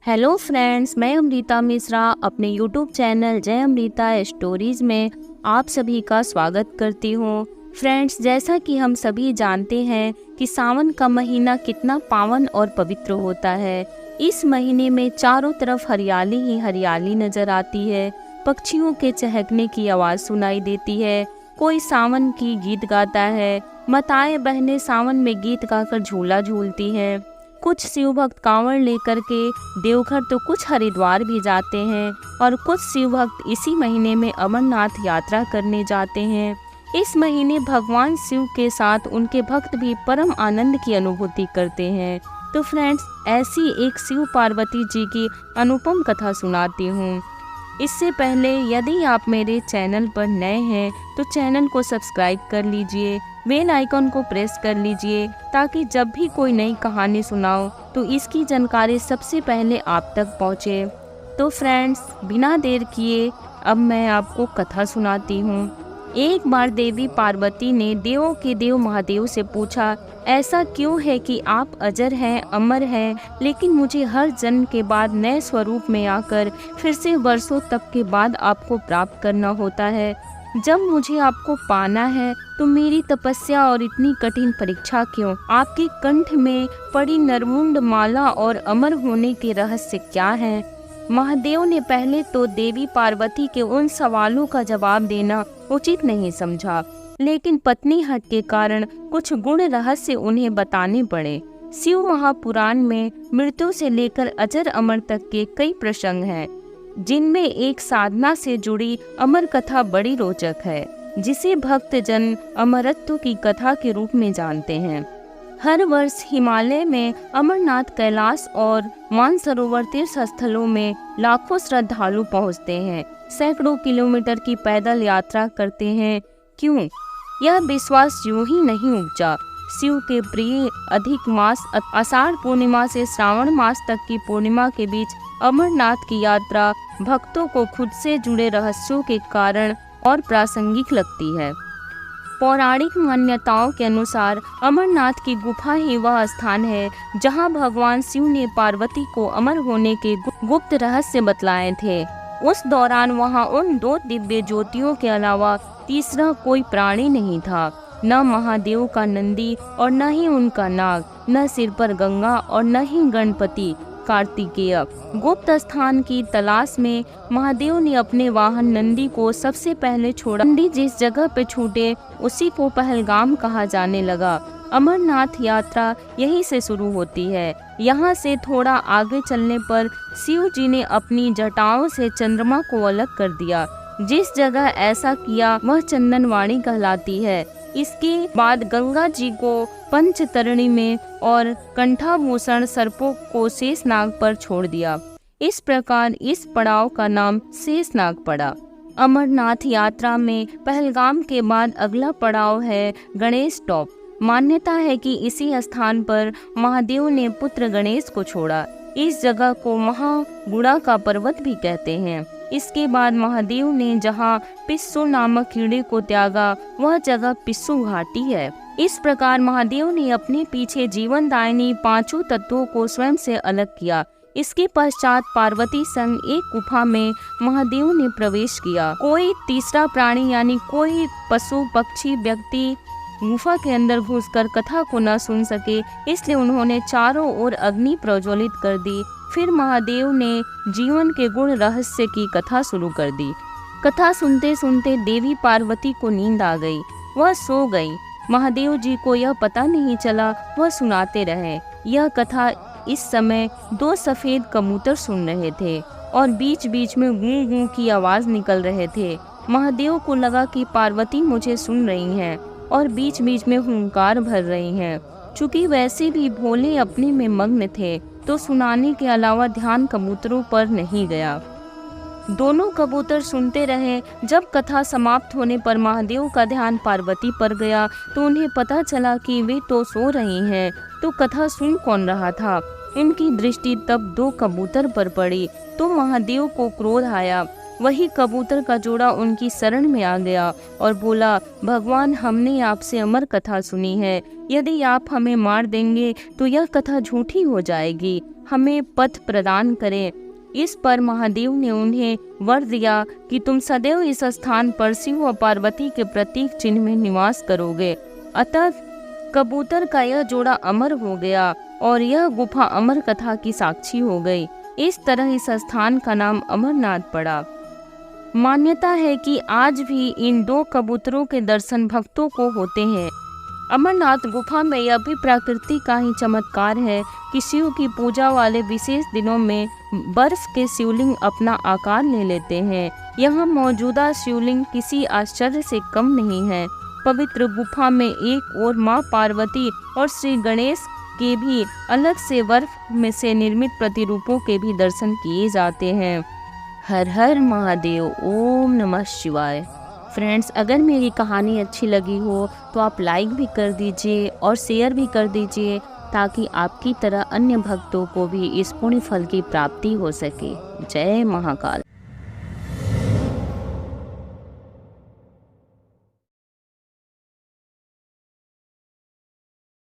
Hello friends, मैं अमृता मिश्रा अपने YouTube channel जय अमृता स्टोरीज में आप सभी का स्वागत करती हूँ। फ्रेंड्स, जैसा कि हम सभी जानते हैं कि सावन का महीना कितना पावन और पवित्र होता है। इस महीने में चारों तरफ हरियाली ही हरियाली नजर आती है। पक्षियों के चहकने की आवाज़ सुनाई देती है। कोई सावन की गीत गाता है। माताएं बहनें सावन में गीत गाकर झूला झूलती हैं। कुछ शिव भक्त कांवड़ लेकर के देवघर तो कुछ हरिद्वार भी जाते हैं और कुछ शिव भक्त इसी महीने में अमरनाथ यात्रा करने जाते हैं। इस महीने भगवान शिव के साथ उनके भक्त भी परम आनंद की अनुभूति करते हैं। तो फ्रेंड्स, ऐसी एक शिव पार्वती जी की अनुपम कथा सुनाती हूँ। इससे पहले यदि आप मेरे चैनल पर नए हैं तो चैनल को सब्सक्राइब कर लीजिए, बेल आइकन को प्रेस कर लीजिए ताकि जब भी कोई नई कहानी सुनाओ तो इसकी जानकारी सबसे पहले आप तक पहुँचे। तो फ्रेंड्स, बिना देर किए अब मैं आपको कथा सुनाती हूँ। एक बार देवी पार्वती ने देवों के देव महादेव से पूछा, ऐसा क्यों है कि आप अजर हैं, अमर हैं, लेकिन मुझे हर जन्म के बाद नए स्वरूप में आकर फिर से वर्षों तक के बाद आपको प्राप्त करना होता है। जब मुझे आपको पाना है तो मेरी तपस्या और इतनी कठिन परीक्षा क्यों? आपके कंठ में पड़ी नरमुंड माला और अमर होने के रहस्य क्या हैं? महादेव ने पहले तो देवी पार्वती के उन सवालों का जवाब देना उचित नहीं समझा, लेकिन पत्नी हट के कारण कुछ गुण रहस्य उन्हें बताने पड़े। शिव महापुराण में मृत्यु से लेकर अजर अमर तक के कई प्रसंग हैं, जिनमें एक साधना से जुड़ी अमर कथा बड़ी रोचक है, जिसे भक्त जन अमरत्व की कथा के रूप में जानते हैं। हर वर्ष हिमालय में अमरनाथ, कैलाश और मानसरोवर तीर्थ स्थलों में लाखों श्रद्धालु पहुंचते हैं, सैकड़ों किलोमीटर की पैदल यात्रा करते हैं। क्यों? यह विश्वास यूं ही नहीं उपजा। शिव के प्रिय अधिक मास आषाढ़ पूर्णिमा से श्रावण मास तक की पूर्णिमा के बीच अमरनाथ की यात्रा भक्तों को खुद से जुड़े रहस्यों के कारण और प्रासंगिक लगती है। पौराणिक मान्यताओं के अनुसार अमरनाथ की गुफा ही वह स्थान है जहां भगवान शिव ने पार्वती को अमर होने के गुप्त रहस्य बतलाए थे। उस दौरान वहां उन दो दिव्य ज्योतियों के अलावा तीसरा कोई प्राणी नहीं था, न महादेव का नंदी और न ही उनका नाग, न सिर पर गंगा और न ही गणपति कार्तिकेय। गुप्त स्थान की तलाश में महादेव ने अपने वाहन नंदी को सबसे पहले छोड़ा। नंदी जिस जगह पे छूटे उसी को पहलगाम कहा जाने लगा। अमरनाथ यात्रा यहीं से शुरू होती है। यहाँ से थोड़ा आगे चलने पर शिव जी ने अपनी जटाओं से चंद्रमा को अलग कर दिया। जिस जगह ऐसा किया वह चंदनवाणी कहलाती है। इसके बाद गंगा जी को पंचतरणी में और कंठाभूषण सर्पों को शेषनाग पर छोड़ दिया। इस प्रकार इस पड़ाव का नाम शेषनाग पड़ा। अमरनाथ यात्रा में पहलगाम के बाद अगला पड़ाव है गणेश टॉप। मान्यता है कि इसी स्थान पर महादेव ने पुत्र गणेश को छोड़ा। इस जगह को महागुड़ा का पर्वत भी कहते हैं। इसके बाद महादेव ने जहाँ पिस्सू नामक कीड़े को त्यागा वह जगह पिस्सू घाटी है। इस प्रकार महादेव ने अपने पीछे जीवनदायिनी पांचों तत्वों को स्वयं से अलग किया। इसके पश्चात पार्वती संग एक गुफा में महादेव ने प्रवेश किया। कोई तीसरा प्राणी यानी कोई पशु पक्षी व्यक्ति गुफा के अंदर घुसकर कथा को न सुन सके, इसलिए उन्होंने चारों ओर अग्नि प्रज्वलित कर दी। फिर महादेव ने जीवन के गुण रहस्य की कथा शुरू कर दी। कथा सुनते सुनते देवी पार्वती को नींद आ गई, वह सो गई। महादेव जी को यह पता नहीं चला, वह सुनाते रहे। यह कथा इस समय दो सफेद कबूतर सुन रहे थे और बीच बीच में गूं गूं की आवाज निकल रहे थे। महादेव को लगा कि पार्वती मुझे सुन रही हैं और बीच बीच में हुंकार भर रही हैं। चूंकि वैसे भी भोले अपने में मग्न थे तो सुनाने के अलावा ध्यान कबूतरों पर नहीं गया। दोनों कबूतर सुनते रहे। जब कथा समाप्त होने पर महादेव का ध्यान पार्वती पर गया तो उन्हें पता चला कि वे तो सो रही हैं, तो कथा सुन कौन रहा था। उनकी दृष्टि तब दो कबूतर पर पड़ी तो महादेव को क्रोध आया। वही कबूतर का जोड़ा उनकी शरण में आ गया और बोला, भगवान, हमने आपसे अमर कथा सुनी है। यदि आप हमें मार देंगे तो यह कथा झूठी हो जाएगी। हमें पथ प्रदान करें। इस पर महादेव ने उन्हें वर दिया कि तुम सदैव इस स्थान पर शिव और पार्वती के प्रतीक चिन्ह में निवास करोगे। अतः कबूतर का यह जोड़ा अमर हो गया और यह गुफा अमर कथा की साक्षी हो गई। इस तरह इस स्थान का नाम अमरनाथ पड़ा। मान्यता है कि आज भी इन 2 कबूतरों के दर्शन भक्तों को होते हैं। अमरनाथ गुफा में यह भी प्रकृति का ही चमत्कार है कि शिव की पूजा वाले विशेष दिनों में बर्फ के शिवलिंग अपना आकार ले लेते हैं। यहाँ मौजूदा शिवलिंग किसी आश्चर्य से कम नहीं है। पवित्र गुफा में एक ओर माँ पार्वती और श्री गणेश के भी अलग से बर्फ में से निर्मित प्रतिरूपों के भी दर्शन किए जाते हैं। हर हर महादेव, ओम नमः शिवाय। फ्रेंड्स, अगर मेरी कहानी अच्छी लगी हो तो आप लाइक भी कर दीजिए और शेयर भी कर दीजिए, ताकि आपकी तरह अन्य भक्तों को भी इस पुण्य फल की प्राप्ति हो सके। जय महाकाल।